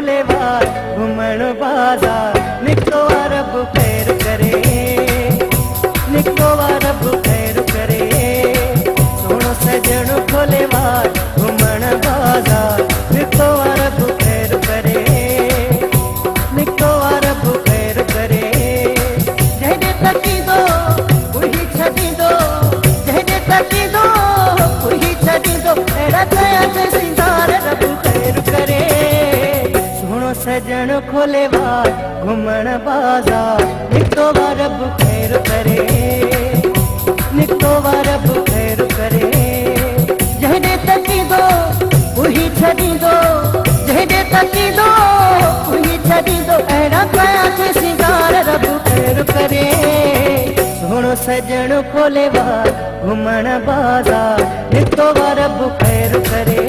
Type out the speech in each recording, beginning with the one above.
खोले वार घुमण बाजार निको रब खैर करे निको रब खैर करे सोनो सजण खोले वार घुमण बाजार निको रब खैर करे निको रब खैर करे जॾहिं तकी दो उही छॾी दो जॾहिं तकी दो उही छॾी दो अहिड़ा कया ते सिंगार रब खैर करे सोनो सजण खोले वार घुमण बाजार निको रब खैर करे निको रब खैर करे जॾहिं तकी दो उही छॾी दो जॾहिं तकी दो उही छॾी दो अहिड़ा कया ते सिंगार रब खैर करे सोनो सजण खोले वार घुमण बाजार निको रब खैर करे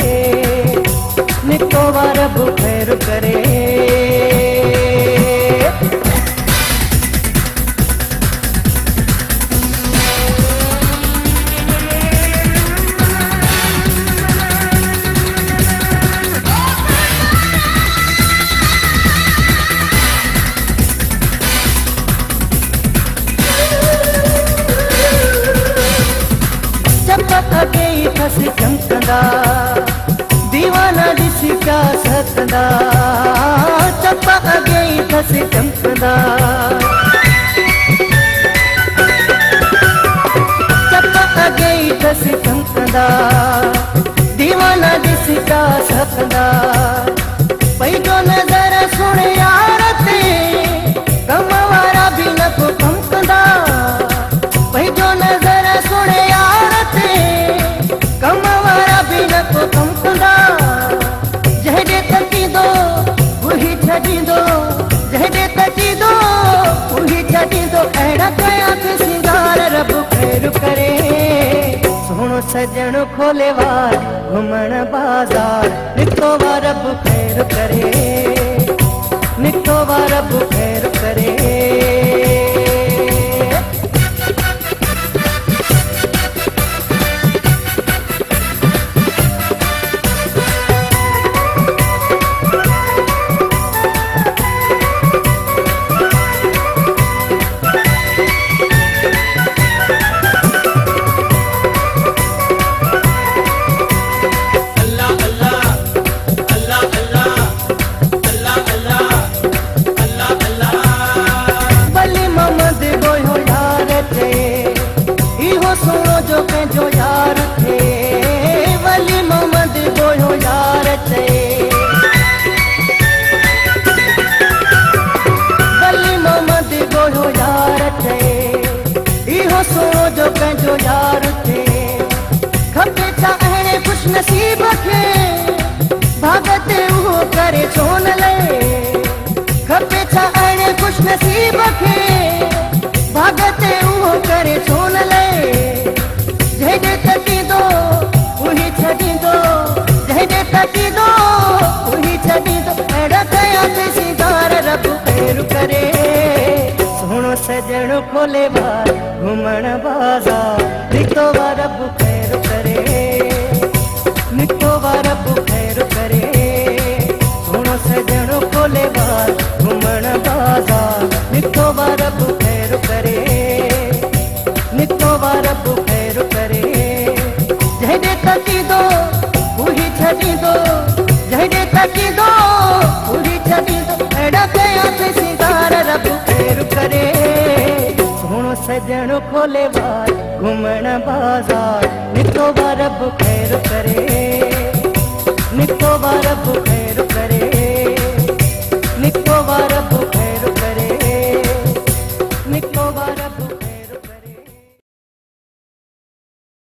निको रब खैर करे अगे फस चमकंदा दीवाना ॾिसी क्या सकंदा चपा अगे फस चमकंदा चपा अगे फस चमकंदा दीवाना ॾिसी क्या सकंदा पैजो नज़र सुण यार ते कम वारा भी न को कमकंदा पैजो नज़र सुण यार ते कम वारा भी न को कमकंदा जॾहिं तकी दो उही छॾी दो जॾहिं तकी दो उही छॾी दो अहिड़ा कया ते सिंगार रब खैर करे सोनो सजण खोले वार घुमण बाजार निको रब खैर करे निको रब खैर करे सोनो जो पंहिंजो यार थे वली मोहम्मद गोयो यार थे वली मोहम्मद गोयो यार थे इहो सोनो जो पंहिंजो यार थे खपे छा अहिड़े खुश नसीब खे भागते उहो करे छो न ले खपे छा अहिड़े खुश नसीब खे भागते उहो करे छो न ले जॾहिं तकी दो उही छॾी दो जॾहिं तकी दो उही छॾी दो अहिड़ा कया ते सिंगार रब खैर करे सोनो सजण खोले वार घुमण बाजार निको रब खैर करे निको रब खैर करे सोनो सजण खोले वार घुमण बाजार निको रब खैर करे निको रब खैर करे जॾहिं तकी दो उही छॾी दो जॾहिं तकी दो उही छॾी दो अहिड़ा कया ते सिंगार रब खैर करे सोनो सजण खोले वार घुमण बाजार निको रब खैर करे